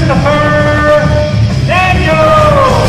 Christopher Daniels.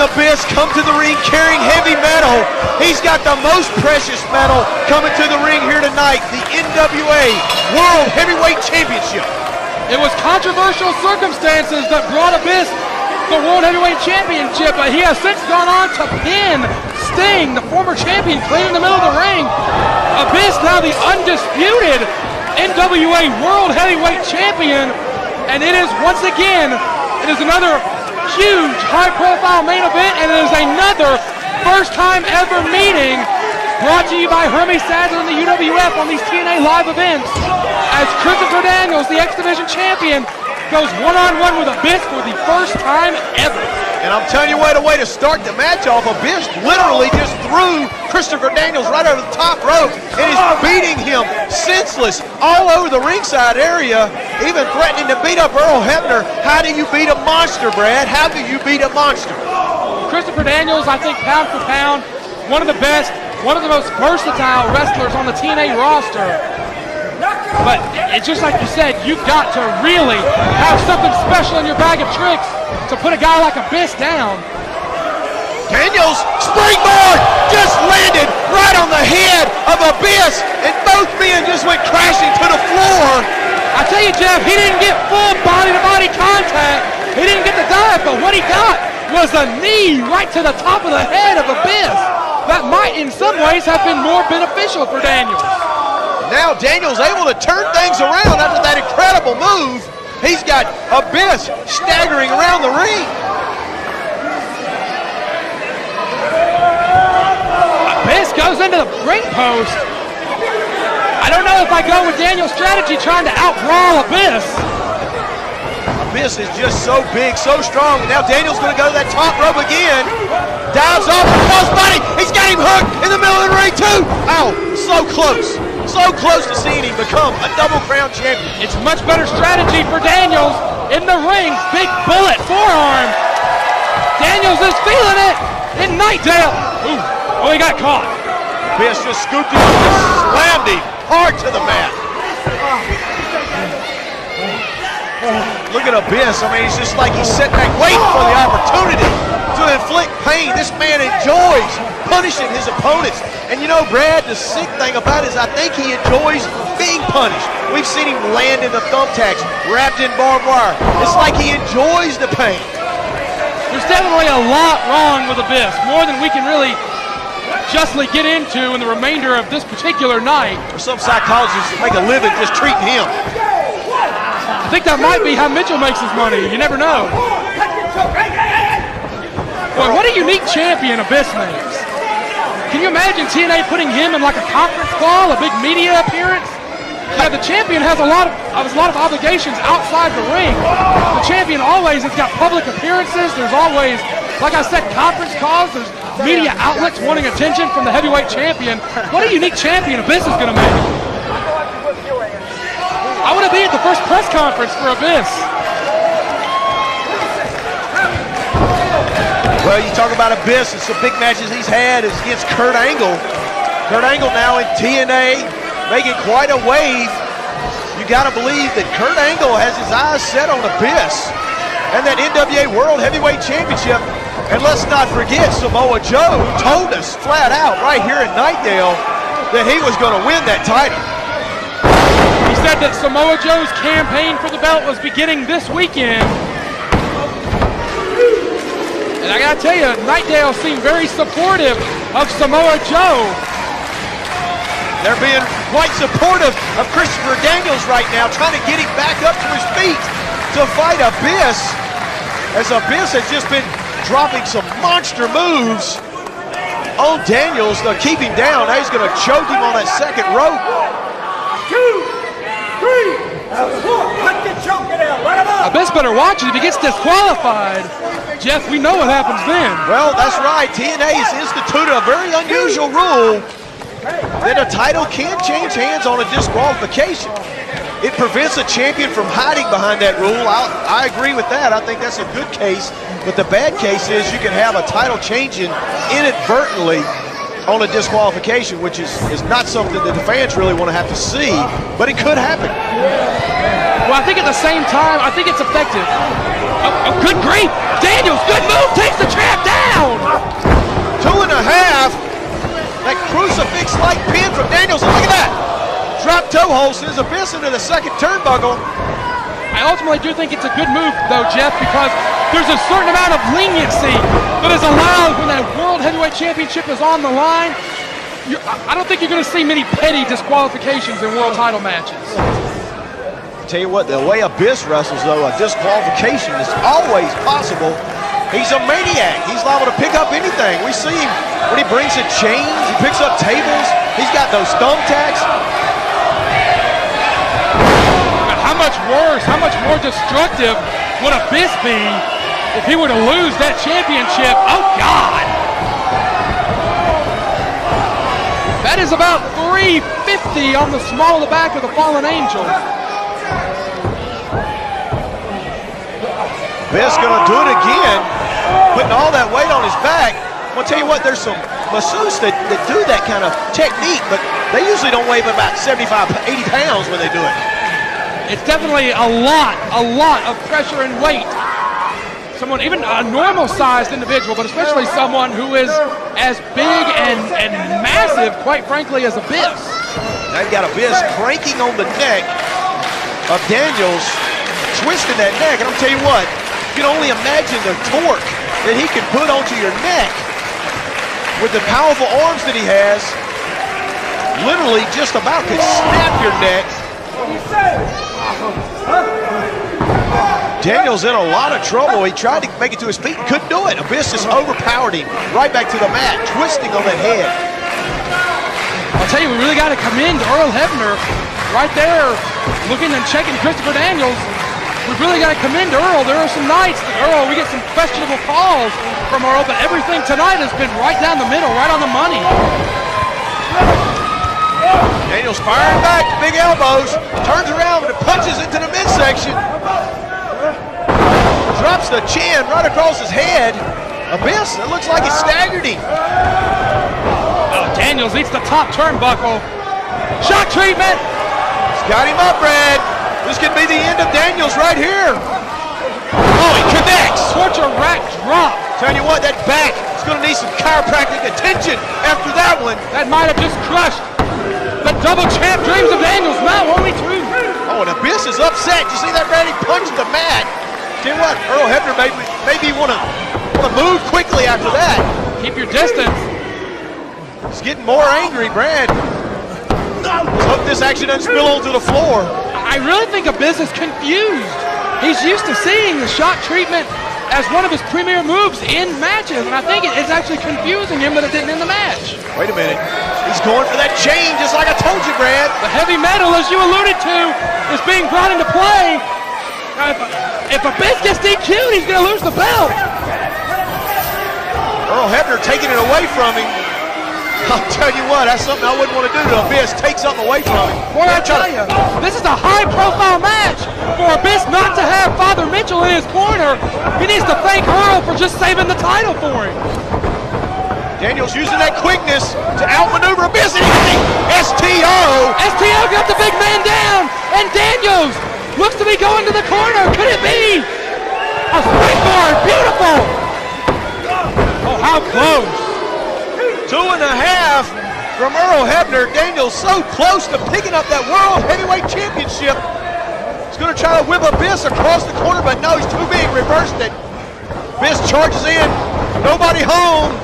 Abyss come to the ring carrying heavy metal. He's got the most precious metal coming to the ring here tonight, the NWA World Heavyweight Championship. It was controversial circumstances that brought Abyss the World Heavyweight Championship, but he has since gone on to pin Sting, the former champion, clean in the middle of the ring. Abyss now the undisputed NWA World Heavyweight Champion, and it is once again, it is another huge, high-profile main event, and it is another first-time ever meeting brought to you by Hermes Sadler and the UWF on these TNA live events as Christopher Daniels, the X Division champion, goes one-on-one with Abyss for the first time ever. And I'm telling you what, a way to start the match off. Abyss literally just threw Christopher Daniels right over the top rope and is beating him senseless all over the ringside area, even threatening to beat up Earl Hebner. How do you beat a monster, Brad? How do you beat a monster? Christopher Daniels, I think pound for pound, one of the best, one of the most versatile wrestlers on the TNA roster. But it's just like you said, you've got to really have something special in your bag of tricks to put a guy like Abyss down. Daniels, springboard, just landed right on the head of Abyss, and both men just went crashing to the floor. I tell you, Jeff, he didn't get full body-to-body contact. He didn't get the dive, but what he got was a knee right to the top of the head of Abyss. That might, in some ways, have been more beneficial for Daniels. Now Daniels able to turn things around after that incredible move. He's got Abyss staggering around the ring. Abyss goes into the ring post. I don't know if I go with Daniels' strategy trying to out-brawl Abyss. Abyss is just so big, so strong. Now Daniels going to go to that top rope again. Dives off the crossbody. He's got him hooked in the middle of the ring too. Ow, so close. So close to seeing him become a Double Crown champion. It's much better strategy for Daniels in the ring. Big bullet forearm. Daniels is feeling it in Knightdale. Ooh, oh, he got caught. Abyss just scooped him up and slammed him hard to the mat. Look at Abyss. I mean, it's just like he's sitting back waiting for the opportunity to inflict pain. This man enjoys punishing his opponents. And you know, Brad, the sick thing about it is I think he enjoys being punished. We've seen him land in the thumbtacks, wrapped in barbed wire. It's like he enjoys the pain. definitely a lot wrong with Abyss, more than we can really justly get into in the remainder of this particular night. Some psychologists make a living just treating him. I think that might be how Mitchell makes his money. You never know. Boy, what a unique champion Abyss makes. Can you imagine TNA putting him in like a conference call, a big media appearance? Yeah, the champion has a lot of obligations outside the ring. The champion always has got public appearances. There's always, like I said, conference calls. There's media outlets wanting attention from the heavyweight champion. What a unique champion Abyss is going to make. I want to be at the first press conference for Abyss. Well, you talk about Abyss, and some big matches he's had is against Kurt Angle. Kurt Angle now in TNA, making quite a wave. You got to believe that Kurt Angle has his eyes set on Abyss and that NWA World Heavyweight Championship. And let's not forget Samoa Joe, who told us flat out right here in Knightdale that he was going to win that title. He said that Samoa Joe's campaign for the belt was beginning this weekend. And I gotta tell you, Knightdale seemed very supportive of Samoa Joe. They're being quite supportive of Christopher Daniels right now, trying to get him back up to his feet to fight Abyss, as Abyss has just been dropping some monster moves on Daniels to keep him down. Now he's going to choke him on that second rope. 2, 3, 4. Let the choke it out. Let him up. Abyss better watch it. If he gets disqualified, Jeff, we know what happens then. Well, that's right. TNA has instituted a very unusual rule that a title can change hands on a disqualification. It prevents a champion from hiding behind that rule. I agree with that. I think that's a good case. But the bad case is you can have a title changing inadvertently on a disqualification, which is not something that the fans really want to have to see, but it could happen. Well, I think at the same time, I think it's effective. Oh, good grief! Daniels, good move, takes the trap down! 2.5. That crucifix-like pin from Daniels, and look at that! Drop toe hold sends Abyss into the second turnbuckle. I ultimately do think it's a good move, though, Jeff, because there's a certain amount of leniency that is allowed when that World Heavyweight Championship is on the line. I don't think you're going to see many petty disqualifications in world title matches. Tell you what, the way Abyss wrestles, though, a disqualification is always possible. He's a maniac. He's liable to pick up anything. We see him when he brings in chains, he picks up tables, he's got those thumbtacks. How much worse, how much more destructive would Abyss be if he were to lose that championship? Oh, God! That is about 350 on the small of the back of the fallen angel. Abyss gonna do it again, putting all that weight on his back. I'm gonna tell you what, there's some masseuses that do that kind of technique, but they usually don't weigh about 75, 80 pounds when they do it. It's definitely a lot of pressure and weight. Someone, even a normal-sized individual, but especially someone who is as big and massive, quite frankly, as Abyss. Now you got Abyss cranking on the neck of Daniels, twisting that neck, and I'm tell you what, you can only imagine the torque that he can put onto your neck with the powerful arms that he has. Literally just about could snap your neck. Daniels in a lot of trouble. He tried to make it to his feet and couldn't do it. Abyss just overpowered him right back to the mat, twisting on that head. I'll tell you, we really got to commend Earl Hebner right there, looking and checking Christopher Daniels. We've really got to commend Earl. There are some nights that Earl, we get some questionable calls from Earl, but everything tonight has been right down the middle, right on the money. Daniels firing back, big elbows, turns around and punches into the midsection. Drops the chin right across his head. Abyss, it looks like he staggered him. Oh, Daniels eats the top turnbuckle. Shock treatment. He's got him up, Red. This could be the end of Daniels right here. Oh, he connects. Torture rack drop. Tell you what, that back is going to need some chiropractic attention after that one. That might have just crushed the double champ dreams of Daniels. Not only two. Oh, and Abyss is upset. You see that, Brad? He punched the mat. Tell you what, Earl Hebner maybe want to able to move quickly after that. Keep your distance. He's getting more angry, Brad. Let's hope this action doesn't spill onto the floor. I really think Abyss is confused. He's used to seeing the shot treatment as one of his premier moves in matches, and I think it's actually confusing him that it didn't end the match. Wait a minute. He's going for that chain, just like I told you, Brad. The heavy metal, as you alluded to, is being brought into play. If Abyss gets DQ'd, he's going to lose the belt. Earl Hebner taking it away from him. I'll tell you what, that's something I wouldn't want to do to Abyss, take something away from him. Boy, I tell you, this is a high-profile match for Abyss not to have Father Mitchell in his corner. He needs to thank Earl for just saving the title for him. Daniels using that quickness to outmaneuver Abyss, and STO! STO got the big man down, and Daniels looks to be going to the corner. Could it be a springboard? Beautiful! Oh, how close. 2.5 from Earl Hebner. Daniels so close to picking up that World Heavyweight Championship. He's going to try to whip Abyss across the corner, but no, he's too big. Reversed it. Abyss charges in. Nobody home.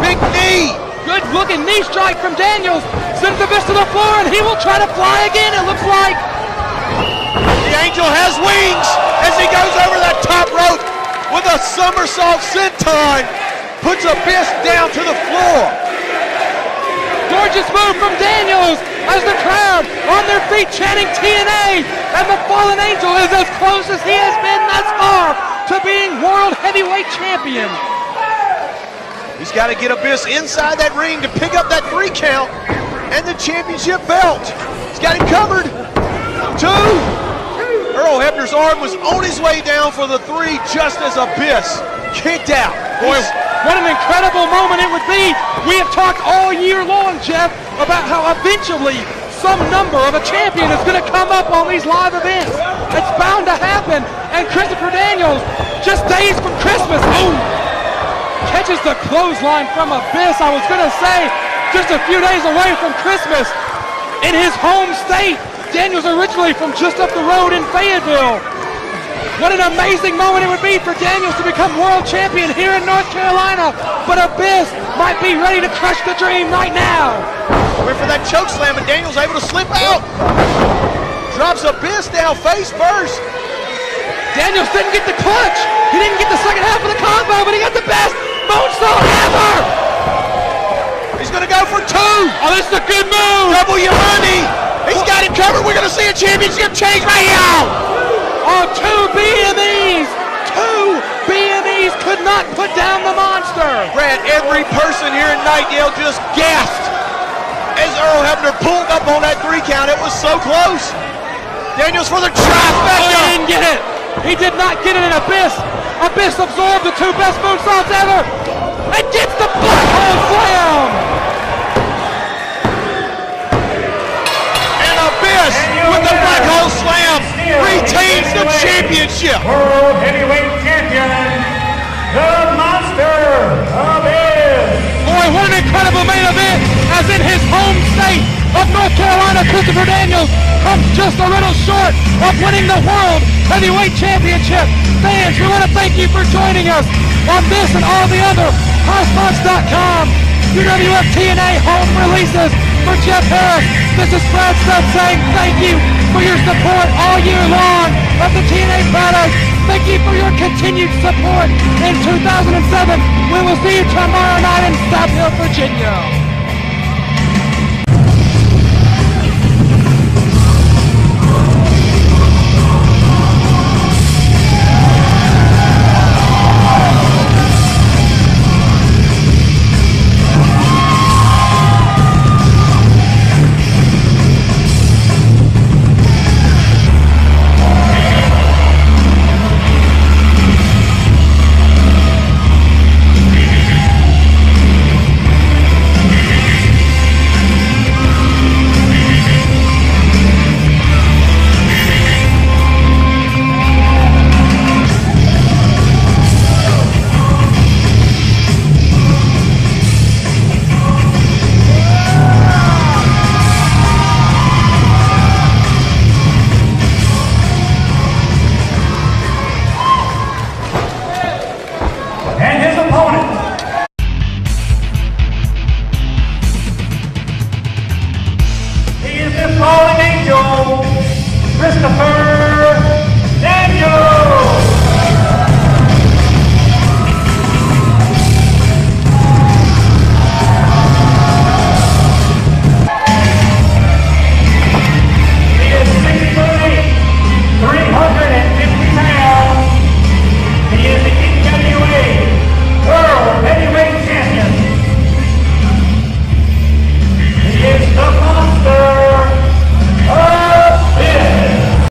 Big knee. Good looking knee strike from Daniels. Sends Abyss to the floor, and he will try to fly again, it looks like. The Angel has wings as he goes over that top rope with a somersault senton. Puts Abyss down to the floor. Gorgeous move from Daniels as the crowd on their feet chanting TNA, and the Fallen Angel is as close as he has been thus far to being World Heavyweight Champion. He's got to get Abyss inside that ring to pick up that 3 count and the championship belt. He's got him covered. 2. Earl Hebner's arm was on his way down for the 3 just as Abyss kicked out. Boy, what an incredible moment it would be. We have talked all year long, Jeff, about how eventually some number of a champion is going to come up on these live events. It's bound to happen. And Christopher Daniels, just days from Christmas, catches the clothesline from Abyss. I was going to say, just a few days away from Christmas in his home state. Daniels originally from just up the road in Fayetteville. What an amazing moment it would be for Daniels to become world champion here in North Carolina. But Abyss might be ready to crush the dream right now. Went for that choke slam, and Daniels able to slip out. Drops Abyss down face first. Daniels didn't get the clutch. He didn't get the second half of the combo, but he got the best moonsault ever. He's going to go for 2. Oh, this is a good move. Double your money. He's got him covered. We're going to see a championship change right now. Oh, 2 BMEs. 2 BMEs could not put down the monster. Brad, every person here in Knightdale just gasped as Earl Hebner pulled up on that 3 count. It was so close. Daniels for the trifecta. Oh, he didn't get it. He did not get it in Abyss. Abyss absorbed the 2 best moonsaults ever and gets the black hole slam. And Abyss with the black hole slam retains the championship. World Heavyweight Champion, the Monster Abyss. Boy, what an incredible main event, as in his home state of North Carolina, Christopher Daniels comes just a little short of winning the World Heavyweight Championship. Fans, we want to thank you for joining us on this and all the other HighSpots.com UWF TNA home releases. For Jeff Harris, this is Brad Stubb saying thank you for your support all year long of the TNA product. Thank you for your continued support in 2007. We will see you tomorrow night in South Hill, Virginia. the first.